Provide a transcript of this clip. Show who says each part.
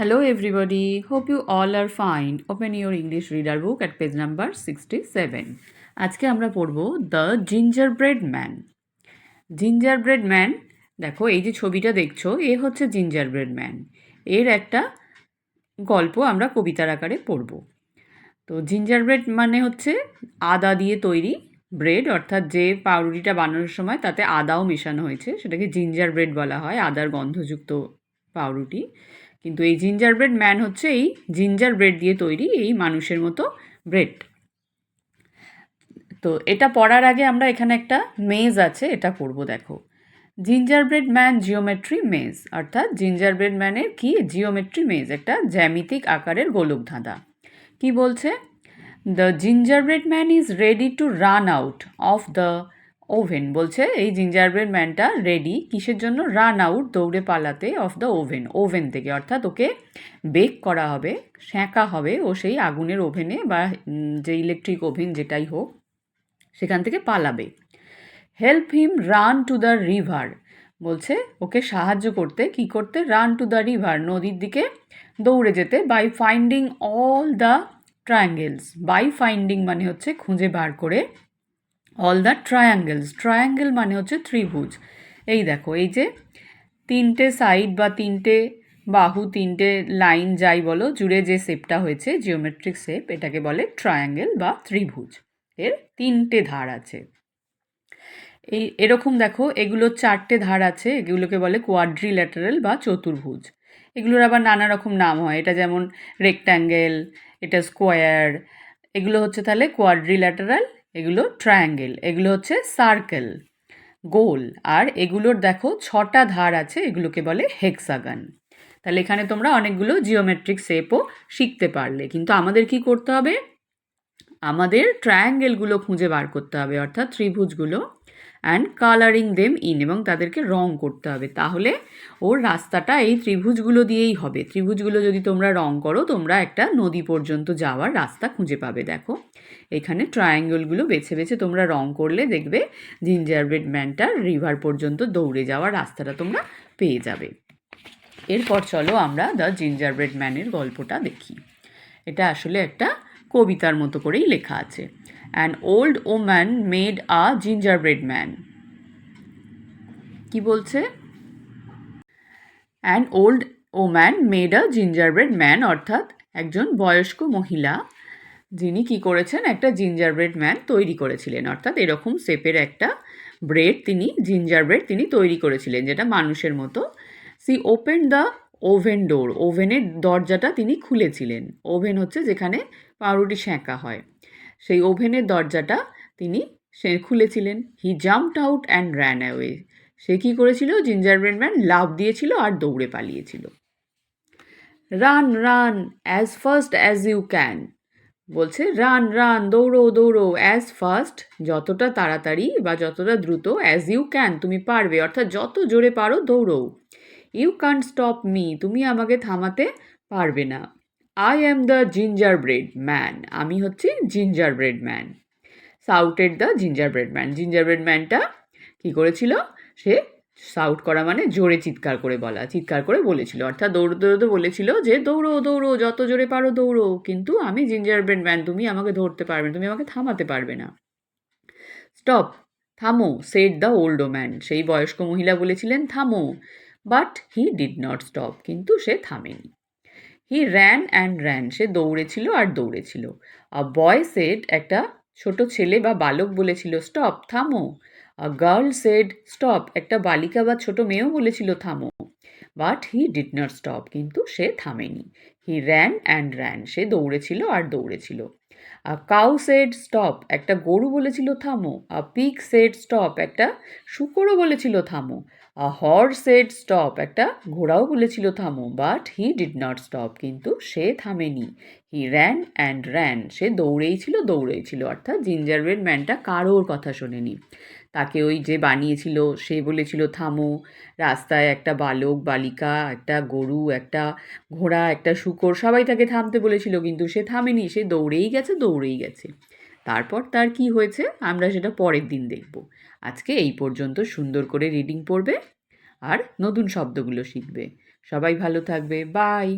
Speaker 1: Hello everybody, hope you all are fine. Open your English reader book at page number 67. আজকে আমরা পড়ব the gingerbread man. Gingerbread man, দেখো এই যে ছবিটা দেখছো, এ হচ্ছে জিঞ্জারব্রেড ম্যান। এর একটা গল্প আমরা কবিতার আকারে পড়ব। তো জিঞ্জারব্রেড মানে হচ্ছে আদা দিয়ে তৈরি ব্রেড, অর্থাৎ যে পাউরুটিটা বানানোর সময় তাতে আদাও মেশানো হয়েছে, সেটাকে জিঞ্জারব্রেড বলা হয়, আদার গন্ধযুক্ত পাউরুটি। কিন্তু এই জিঞ্জারব্রেড ম্যান হচ্ছে এই জিঞ্জার ব্রেড দিয়ে তৈরি এই মানুষের মতো ব্রেড। তো এটা পড়ার আগে আমরা এখানে একটা মেজ আছে, এটা পড়বো। দেখো, জিঞ্জারব্রেড ম্যান জিওমেট্রি মেজ, অর্থাৎ জিঞ্জারব্রেড ম্যানের কি জিওমেট্রি মেজ, একটা জ্যামিতিক আকারের গোলক ধাঁধা। কি বলছে? The gingerbread man is ready to run out of the oven. বলছে এই জিঞ্জারব্রেড ম্যানটা রেডি কিসের জন্য? রান আউট, দৌড়ে পালাতে, অফ দ্য ওভেন, ওভেন থেকে, অর্থাৎ ওকে বেক করা হবে, সেঁকা হবে, ও সেই আগুনের ওভেনে বা যে ইলেকট্রিক ওভেন যেটাই হোক সেখান থেকে পালাবে। Help him run to the river. বলছে ওকে সাহায্য করতে, কি করতে? রান টু দ্য রিভার, নদীর দিকে দৌড়ে যেতে, by finding all the triangles. By finding মানে হচ্ছে খুঁজে বার করে, অল দ্য ট্রায়াঙ্গেলস, ট্রায়াঙ্গেল মানে হচ্ছে ত্রিভুজ। এই দেখো, এই যে তিনটে সাইড বা তিনটে বাহু, তিনটে লাইন যাই বলো, জুড়ে যে শেপটা হয়েছে জিওমেট্রিক শেপ, এটাকে বলে ট্রায়াঙ্গেল বা ত্রিভুজ। এর তিনটে ধার আছে। এই এরকম দেখো, এগুলোর চারটে ধার আছে, এগুলোকে বলে কোয়াড্রিল্যাটারাল বা চতুর্ভুজ। এগুলোর আবার নানা রকম নাম হয়, এটা যেমন রেক্ট্যাঙ্গেল, এটা স্কোয়ার, এগুলো হচ্ছে তাহলে কোয়াড্রিল্যাটারাল, এগুলো ট্রায়াঙ্গেল, এগুলো হচ্ছে সার্কেল, গোল। আর এগুলোর দেখো ছটা ধার আছে, এগুলোকে বলে হেক্সাগন। তাহলে এখানে তোমরা অনেকগুলো জিওমেট্রিক শেপও শিখতে পারলে, কিন্তু আমাদের কি করতে হবে? আমাদের ট্রায়াঙ্গেলগুলো খুঁজে বার করতে হবে, অর্থাৎ ত্রিভুজগুলো, অ্যান্ড কালারিং দেম ইন, এবং তাদেরকে রং করতে হবে। তাহলে ওর রাস্তাটা এই ত্রিভুজগুলো দিয়েই হবে। ত্রিভুজগুলো যদি তোমরা রং করো, তোমরা একটা নদী পর্যন্ত যাওয়ার রাস্তা খুঁজে পাবে। দেখো, এখানে ট্রায়াঙ্গেলগুলো বেছে বেছে তোমরা রং করলে দেখবে জিঞ্জারব্রেড ম্যানটার রিভার পর্যন্ত দৌড়ে যাওয়ার রাস্তাটা তোমরা পেয়ে যাবে। এরপর চলো আমরা দ্য জিঞ্জারব্রেড ম্যানের গল্পটা দেখি। এটা আসলে একটা কবিতার মতো করেই লেখা আছে। An old woman made a gingerbread man. কি বলছে? An old woman made a gingerbread man, অর্থাৎ একজন বয়স্ক মহিলা যিনি কি করেছেন, একটা জিঞ্জারব্রেড ম্যান তৈরি করেছিলেন, অর্থাৎ এরকম শেপের একটা ব্রেড তিনি, জিঞ্জারব্রেড তিনি তৈরি করেছিলেন, যেটা মানুষের মতো। সি ওপেন দ্য ওভেন ডোর, ওভেনের দরজাটা তিনি খুলেছিলেন। ওভেন হচ্ছে যেখানে পাউরুটি সেঁকা হয়, সেই ওভেনের দরজাটা তিনি খুলেছিলেন। He jumped out and ran away, সে কী করেছিল? জিঞ্জারব্রেড ম্যান লাফ দিয়েছিল আর দৌড়ে পালিয়েছিল। Run run as fast as you can. বলছে রান রান, দৌড়ো দৌড়ো, অ্যাজ ফাস্ট যতটা তাড়াতাড়ি বা যতটা দ্রুত, অ্যাজ ইউ ক্যান তুমি পারবে, অর্থাৎ যত জোরে পারো দৌড়ো। ইউ কান্ট স্টপ মি, তুমি আমাকে থামাতে পারবে না। I am the gingerbread man, আমি হচ্ছি gingerbread man. Shouted the gingerbread man, gingerbread ম্যানটা কী করেছিল? সে সাউট করা মানে জোরে চিৎকার করে বলা, চিৎকার করে বলেছিল, অর্থাৎ দৌড়তে দৌড়তে বলেছিল যে দৌড়ো দৌড়ো, যত জোরে পারো দৌড়ো, কিন্তু আমি জিঞ্জারব্রেড ম্যান, তুমি আমাকে ধরতে পারবে না, তুমি আমাকে থামাতে পারবে না। স্টপ, থামো, সেড দ্য ওল্ড ম্যান, সেই বয়স্ক মহিলা বলেছিলেন থামো। But he did not stop, কিন্তু সে থামেনি। হি র্যান অ্যান্ড র্যান, সে দৌড়েছিল আর দৌড়েছিল। আ বয় সেড, একটা ছোট ছেলে বা বালক বলেছিল স্টপ, থামো। আ গার্ল সেড স্টপ, একটা বালিকা বা ছোট মেয়েও বলেছিল থামো। But he did not stop, কিন্তু সে থামেনি। হি র্যান অ্যান্ড র্যান, সে দৌড়েছিল আর দৌড়েছিল। আ কাউ সেড স্টপ, একটা গরু বলেছিল থামো। আ পিগ সেড স্টপ, একটা শূকরও বলেছিল থামো। আ হর্স সেড স্টপ, একটা ঘোড়াও বলেছিল থামো। But he did not stop, কিন্তু সে থামেনি। হি র্যান অ্যান্ড র্যান, সে দৌড়েই ছিল, অর্থাৎ জিঞ্জারব্রেড ম্যানটা কারোর কথা শোনেনি। তাকে ওই যে বানিয়েছিল সে বলেছিল থামো, রাস্তায় একটা বালক, বালিকা, একটা গরু, একটা ঘোড়া, একটা শূকর, সবাই তাকে থামতে বলেছিল, কিন্তু সে থামেনি, সে দৌড়েই গেছে। তারপর তার কি হয়েছে আমরা সেটা পরের দিন দেখব। আজকে এই পর্যন্ত সুন্দর করে রিডিং পড়বে আর নতুন শব্দগুলো শিখবে। সবাই ভালো থাকবে, বাই।